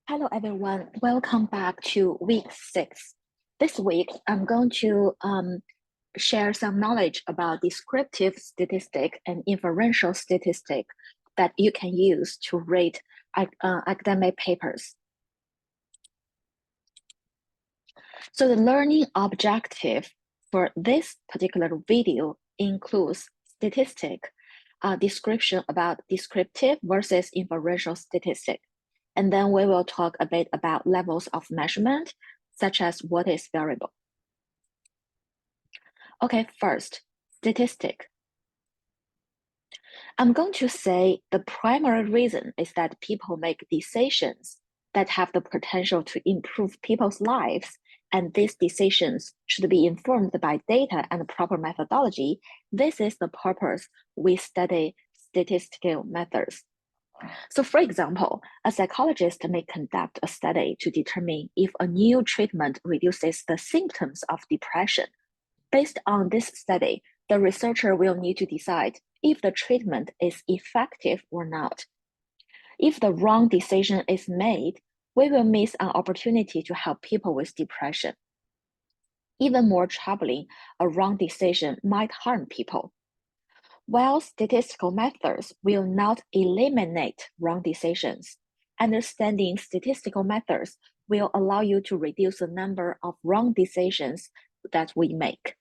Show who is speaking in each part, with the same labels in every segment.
Speaker 1: Hello, everyone. Welcome back to week 6. This week, I'm going to share some knowledge about descriptive statistic and inferential statistic that you can use to rate academic papers. So the learning objective for this particular video includes statistic, description about descriptive versus inferential statistic. And then we will talk a bit about levels of measurement, such as what is variable. Okay, first, statistic. I'm going to say the primary reason is that people make decisions that have the potential to improve people's lives, and these decisions should be informed by data and proper methodology. This is the purpose we study statistical methods. So for example, a psychologist may conduct a study to determine if a new treatment reduces the symptoms of depression. Based on this study, the researcher will need to decide if the treatment is effective or not. If the wrong decision is made, we will miss an opportunity to help people with depression. Even more troubling, a wrong decision might harm people. While statistical methods will not eliminate wrong decisions, understanding statistical methods will allow you to reduce the number of wrong decisions that we make.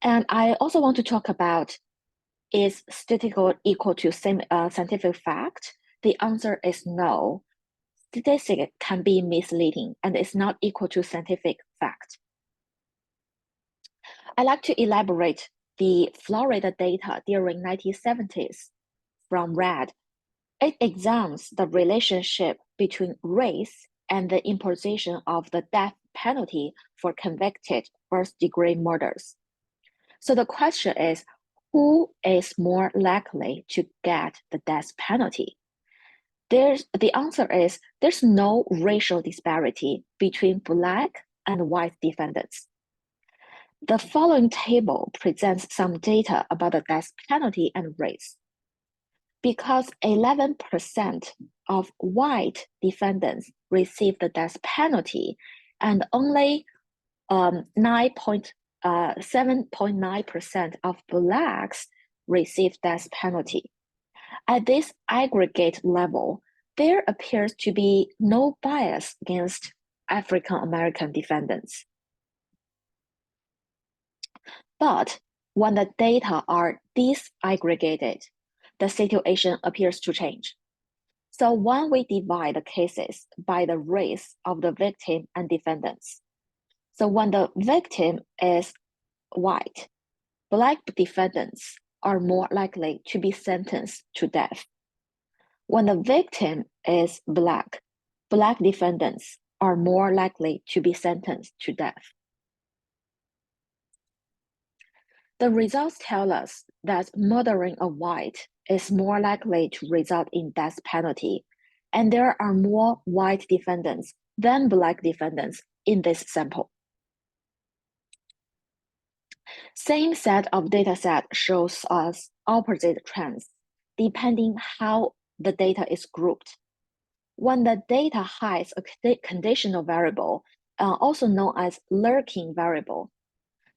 Speaker 1: And I also want to talk about, is statistical equal to scientific fact? The answer is no. Statistics can be misleading and is not equal to scientific fact. I like to elaborate the Florida data during 1970s from RAD. It examines the relationship between race and the imposition of the death penalty for convicted first-degree murders. So the question is, who is more likely to get the death penalty? The answer is there's no racial disparity between Black and white defendants. The following table presents some data about the death penalty and race. Because 11% of white defendants received the death penalty and only 7.9% of Blacks received death penalty. At this aggregate level, there appears to be no bias against African American defendants. But when the data are disaggregated, the situation appears to change. So when we divide the cases by the race of the victim and defendants, so when the victim is white, Black defendants are more likely to be sentenced to death. When the victim is Black defendants are more likely to be sentenced to death. The results tell us that murdering a white is more likely to result in death penalty, and there are more white defendants than Black defendants in this sample. Same set of data set shows us opposite trends, depending how the data is grouped. When the data hides a conditional variable, also known as lurking variable,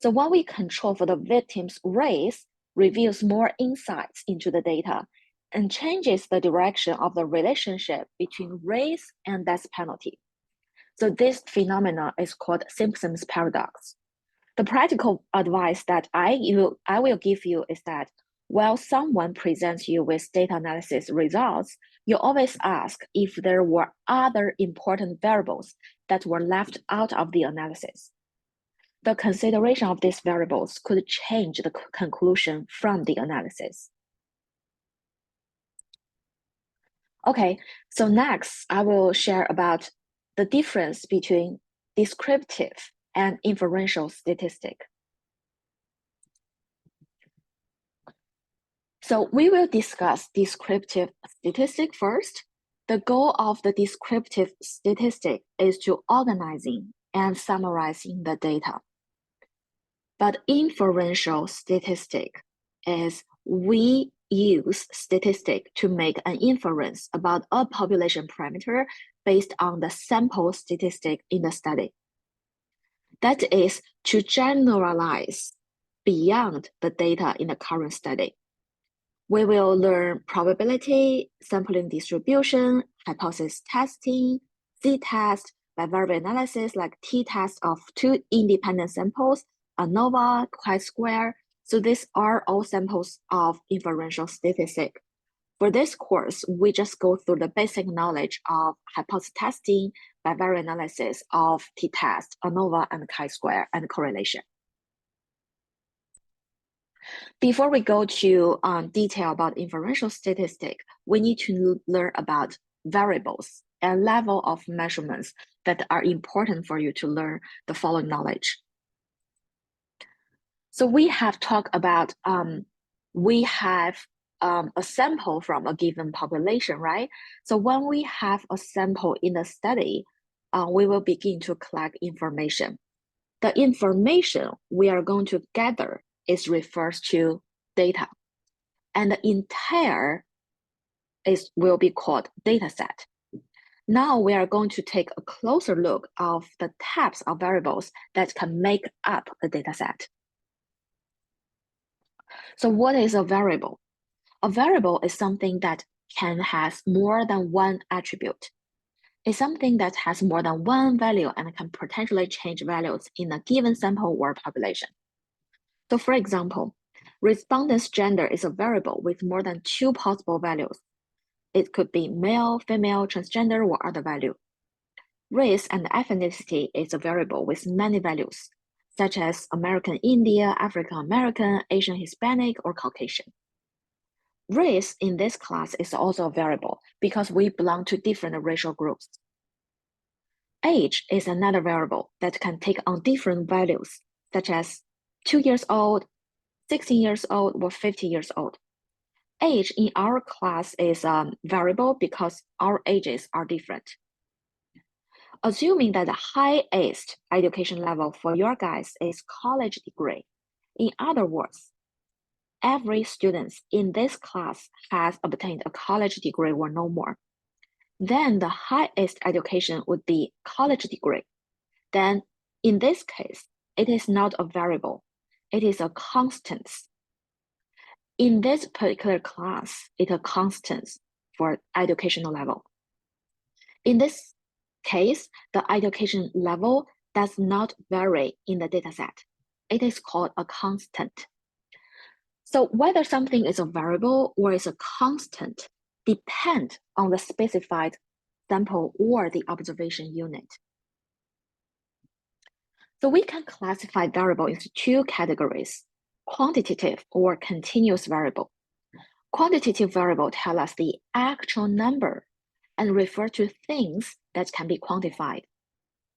Speaker 1: so when we control for the victim's race, reveals more insights into the data and changes the direction of the relationship between race and death penalty. So this phenomena is called Simpson's paradox. The practical advice that I will give you is that while someone presents you with data analysis results, you always ask if there were other important variables that were left out of the analysis. The consideration of these variables could change the conclusion from the analysis. Okay, so next I will share about the difference between descriptive and inferential statistic. So we will discuss descriptive statistic first. The goal of the descriptive statistic is to organizing and summarizing the data. But inferential statistic is we use statistic to make an inference about a population parameter based on the sample statistic in the study. That is to generalize beyond the data in the current study. We will learn probability, sampling distribution, hypothesis testing, z-test, bivariate analysis like t-test of two independent samples, ANOVA, chi-square. So these are all samples of inferential statistic. For this course, we just go through the basic knowledge of hypothesis testing, bivariate analysis of t-test, ANOVA, and chi-square, and correlation. Before we go to detail about inferential statistics, we need to learn about variables and level of measurements that are important for you to learn the following knowledge. So we have talked about, we have a sample from a given population, right? So when we have a sample in the study, we will begin to collect information. The information we are going to gather is refers to data, and the entire will be called data set. Now we are going to take a closer look of the types of variables that can make up the data set. So what is a variable? A variable is something that can have more than one attribute. It's something that has more than one value and can potentially change values in a given sample or population. So for example, respondent's gender is a variable with more than two possible values. It could be male, female, transgender, or other value. Race and ethnicity is a variable with many values, such as American India, African American, Asian Hispanic, or Caucasian. Race in this class is also a variable because we belong to different racial groups. Age is another variable that can take on different values, such as 2 years old, 16 years old, or 50 years old. Age in our class is a variable because our ages are different. Assuming that the highest education level for your guys is college degree, in other words, every student in this class has obtained a college degree or no more, then the highest education would be college degree. Then in this case, it is not a variable, it is a constant. In this particular class, it's a constant for educational level. In this case, the education level does not vary in the dataset. It is called a constant. So whether something is a variable or is a constant depends on the specified sample or the observation unit. So we can classify variable into two categories, quantitative or continuous variable. Quantitative variable tell us the actual number and refer to things that can be quantified.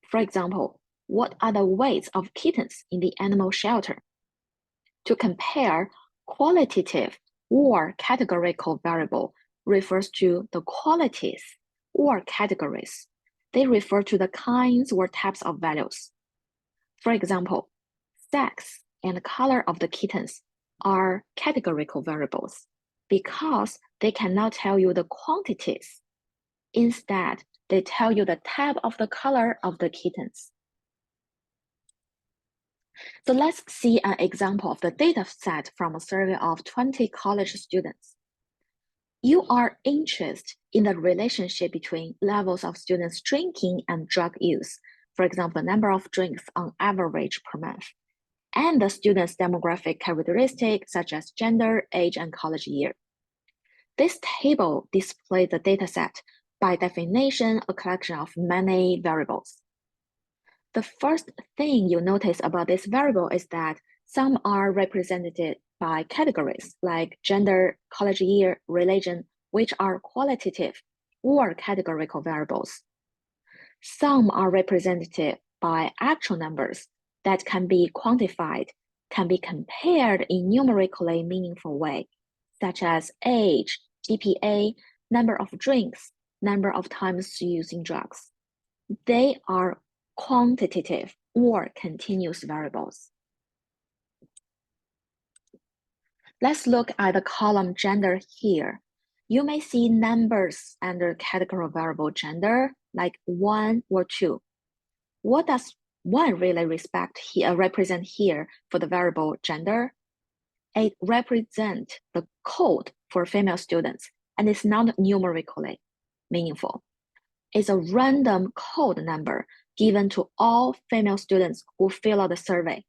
Speaker 1: For example, what are the weights of kittens in the animal shelter? To compare, qualitative or categorical variable refers to the qualities or categories. They refer to the kinds or types of values. For example, sex and color of the kittens are categorical variables because they cannot tell you the quantities. Instead, they tell you the type of the color of the kittens. So let's see an example of the data set from a survey of 20 college students. You are interested in the relationship between levels of students drinking and drug use, for example, the number of drinks on average per month, and the students' demographic characteristics such as gender, age, and college year. This table displays the data set by definition, a collection of many variables. The first thing you notice about this variable is that some are represented by categories like gender, college year, religion, which are qualitative or categorical variables. Some are represented by actual numbers that can be quantified, can be compared in numerically meaningful way, such as age, GPA, number of drinks, number of times using drugs. They are quantitative or continuous variables. Let's look at the column gender here. You may see numbers under category variable gender, like 1 or 2. What does 1 really represent here for the variable gender? It represents the code for female students, and it's not numerically meaningful. It's a random code number given to all female students who fill out the survey.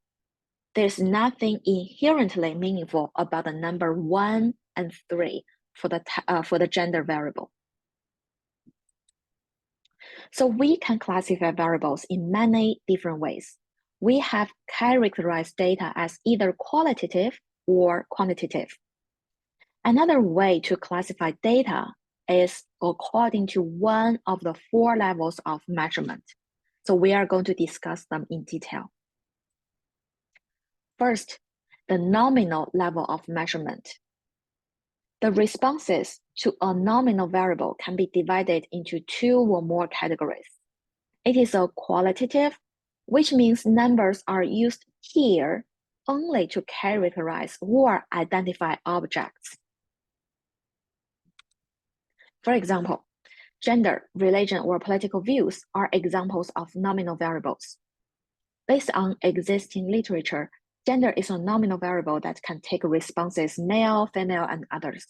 Speaker 1: There's nothing inherently meaningful about the number 1 and 3 for the gender variable. So we can classify variables in many different ways. We have characterized data as either qualitative or quantitative. Another way to classify data is according to one of the 4 levels of measurement. So we are going to discuss them in detail. First, the nominal level of measurement. The responses to a nominal variable can be divided into 2 or more categories. It is a qualitative, which means numbers are used here only to characterize or identify objects. For example, gender, religion, or political views are examples of nominal variables. Based on existing literature, gender is a nominal variable that can take responses male, female, and others.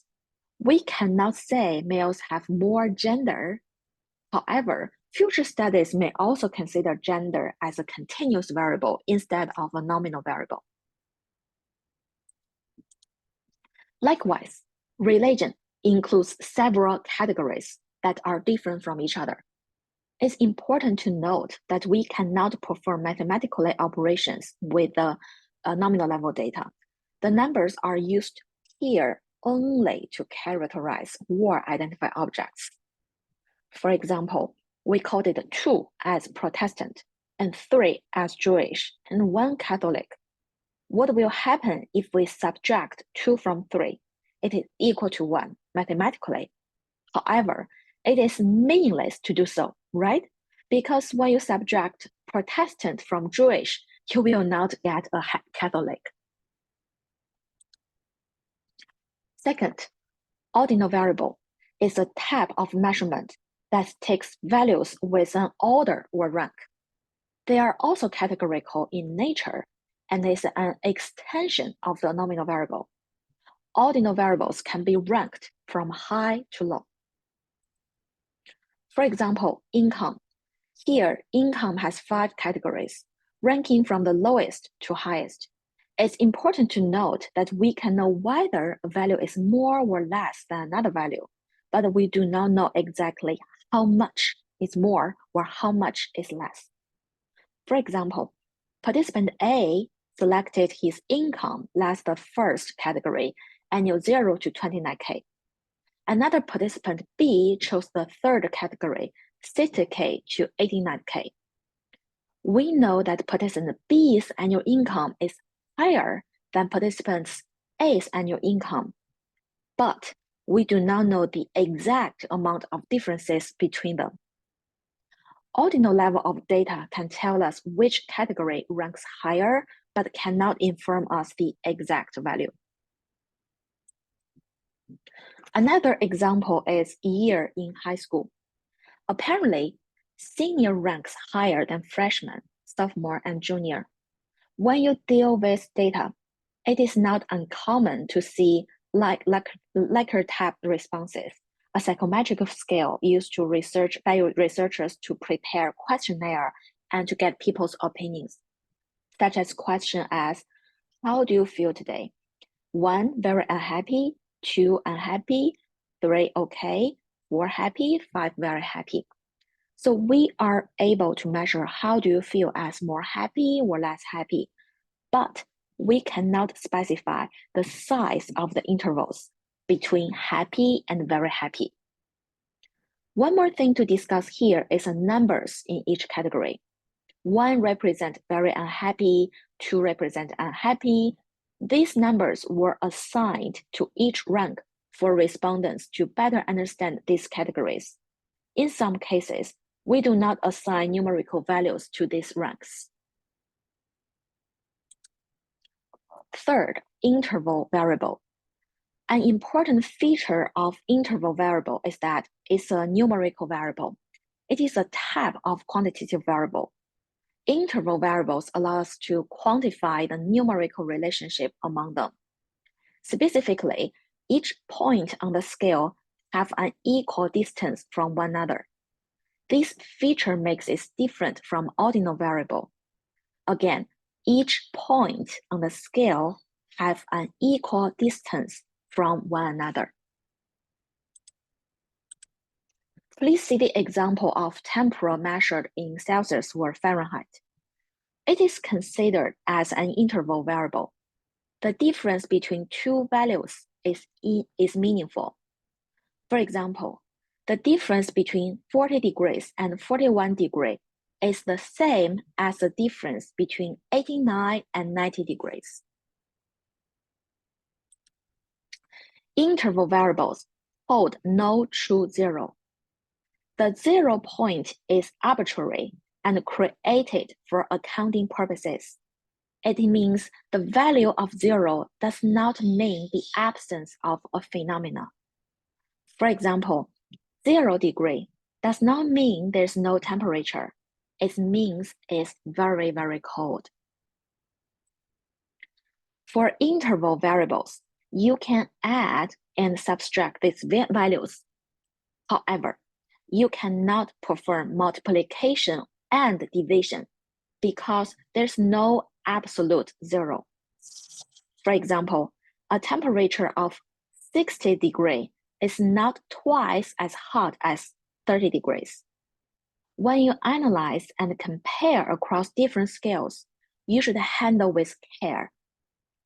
Speaker 1: We cannot say males have more gender. However, future studies may also consider gender as a continuous variable instead of a nominal variable. Likewise, religion includes several categories that are different from each other. It's important to note that we cannot perform mathematical operations with the nominal level data. The numbers are used here only to characterize or identify objects. For example, we coded 2 as Protestant and 3 as Jewish and 1 Catholic. What will happen if we subtract 2 from 3? It is equal to 1 mathematically. However, it is meaningless to do so, right? Because when you subtract Protestant from Jewish, you will not get a Catholic. Second, ordinal variable is a type of measurement that takes values with an order or rank. They are also categorical in nature and is an extension of the nominal variable. Ordinal variables can be ranked from high to low. For example, income. Here, income has 5 categories, ranking from the lowest to highest. It's important to note that we can know whether a value is more or less than another value, but we do not know exactly how much is more or how much is less. For example, participant A selected his income as the first category, annual 0 to 29K. Another participant B chose the third category, 60K to 89K. We know that participant B's annual income is higher than participant A's annual income, but we do not know the exact amount of differences between them. Ordinal level of data can tell us which category ranks higher, but cannot inform us the exact value. Another example is year in high school. Apparently, senior ranks higher than freshman, sophomore, and junior. When you deal with data, it is not uncommon to see Likert type responses, a psychometric scale used to by researchers to prepare questionnaire and to get people's opinions, such as question as, how do you feel today? 1, very unhappy, 2, unhappy, 3, okay, 4, happy, 5, very happy. So we are able to measure how do you feel as more happy or less happy, but we cannot specify the size of the intervals between happy and very happy. One more thing to discuss here is the numbers in each category. 1 represents very unhappy, 2 represent unhappy. These numbers were assigned to each rank for respondents to better understand these categories. In some cases, we do not assign numerical values to these ranks. Third, interval variable An important feature of interval variable is that it's a numerical variable. It is a type of quantitative variable. Interval variables allow us to quantify the numerical relationship among them. Specifically, each point on the scale have an equal distance from one another. This feature makes it different from ordinal variable. Again, each point on the scale have an equal distance from one another. Please see the example of temperature measured in Celsius or Fahrenheit. It is considered as an interval variable. The difference between two values is meaningful. For example, the difference between 40 degrees and 41 degrees is the same as the difference between 89 and 90 degrees. Interval variables hold no true zero. The 0 point is arbitrary and created for accounting purposes. It means the value of 0 does not mean the absence of a phenomena. For example, 0 degree does not mean there's no temperature. It means it's very, very cold. For interval variables, you can add and subtract these values. However, you cannot perform multiplication and division because there's no absolute 0. For example, a temperature of 60 degrees is not twice as hot as 30 degrees. When you analyze and compare across different scales, you should handle with care.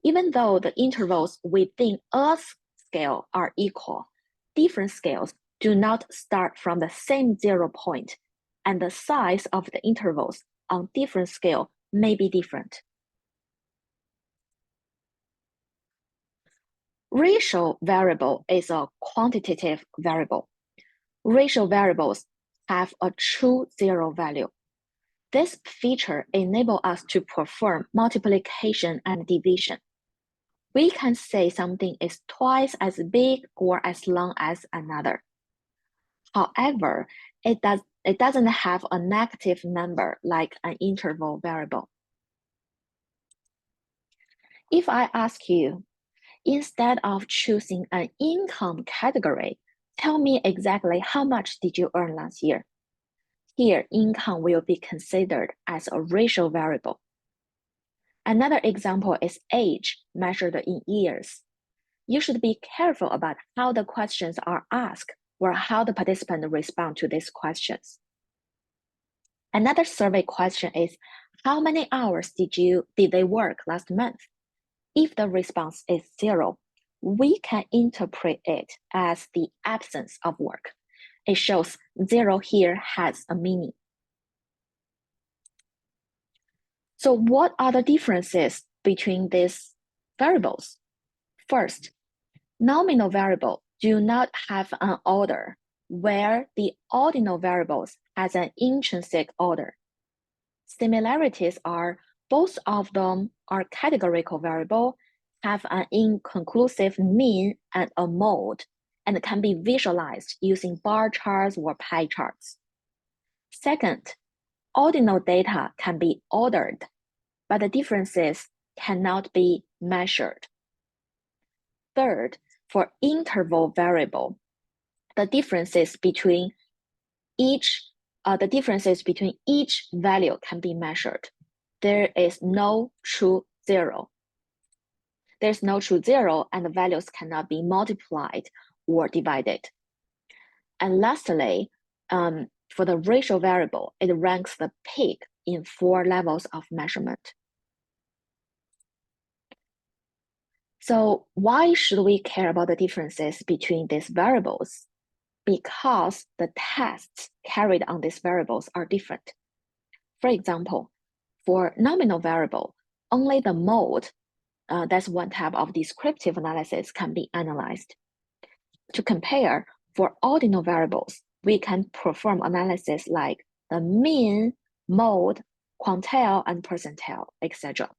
Speaker 1: Even though the intervals within a scale are equal, different scales do not start from the same 0 point, and the size of the intervals on different scales may be different. Ratio variable is a quantitative variable. Ratio variables have a true 0 value. This feature enables us to perform multiplication and division. We can say something is twice as big or as long as another. However, it doesn't have a negative number like an interval variable. If I ask you, instead of choosing an income category, tell me exactly how much did you earn last year? Here, income will be considered as a ratio variable. Another example is age measured in years. You should be careful about how the questions are asked or how the participants respond to these questions. Another survey question is, how many hours did they work last month? If the response is 0, we can interpret it as the absence of work. It shows 0 here has a meaning. So what are the differences between these variables? First, nominal variables do not have an order, where the ordinal variables has an intrinsic order. Similarities are both of them are categorical variable, have an inconclusive mean and a mode, and can be visualized using bar charts or pie charts. Second, ordinal data can be ordered, but the differences cannot be measured. Third, for interval variable, the differences between each value can be measured. There is no true 0. There's no true 0, and the values cannot be multiplied or divided. And lastly, for the ratio variable, it ranks the peak in 4 levels of measurement. So why should we care about the differences between these variables? Because the tests carried on these variables are different. For example, for nominal variable, only the mode, that's one type of descriptive analysis, can be analyzed. To compare, for ordinal variables, we can perform analysis like the mean, mode, quantile, and percentile, etc.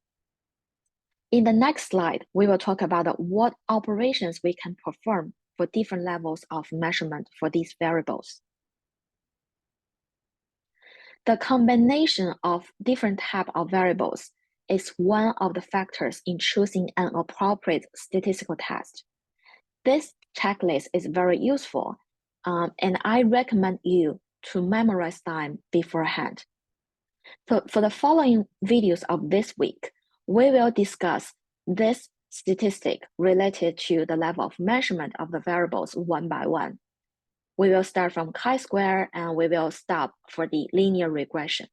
Speaker 1: In the next slide, we will talk about what operations we can perform for different levels of measurement for these variables. The combination of different types of variables is one of the factors in choosing an appropriate statistical test. This checklist is very useful, and I recommend you to memorize them beforehand. So for the following videos of this week, we will discuss this statistic related to the level of measurement of the variables one by one. We will start from chi-square and we will stop for the linear regression.